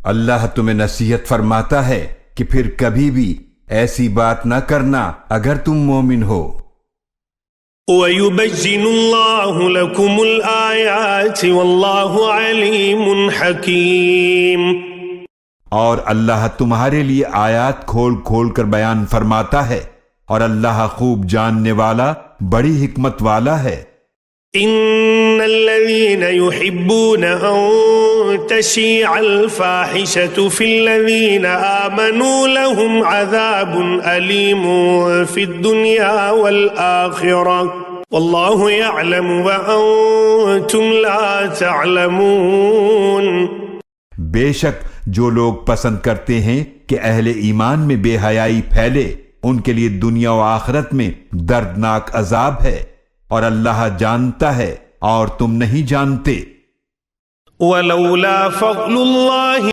اللہ تمہیں نصیحت فرماتا ہے کہ پھر کبھی بھی ایسی بات نہ کرنا اگر تم مومن ہو۔ وَيُبَيِّنُ اللَّهُ لَكُمُ الْآيَاتِ وَاللَّهُ عَلِيمٌ حَكِيمٌ۔ اور اللہ تمہارے لیے آیات کھول کھول کر بیان فرماتا ہے، اور اللہ خوب جاننے والا، بڑی حکمت والا ہے۔ إِنَّ الَّذِينَ يُحِبُّونَ أَن تَشِيعَ الْفَاحِشَةُ فِي الَّذِينَ آمَنُوا لَهُمْ عَذَابٌ أَلِيمٌ فِي الدُّنْيَا وَالْآخِرَةِ وَاللَّهُ يَعْلَمُ وَأَنْتُمْ لَا تَعْلَمُونَ۔ بے شک جو لوگ پسند کرتے ہیں کہ اہل ایمان میں بے حیائی پھیلے، ان کے لیے دنیا و آخرت میں دردناک عذاب ہے، اور اللہ جانتا ہے اور تم نہیں جانتے۔ وَلَوْلَا فَضْلُ اللَّهِ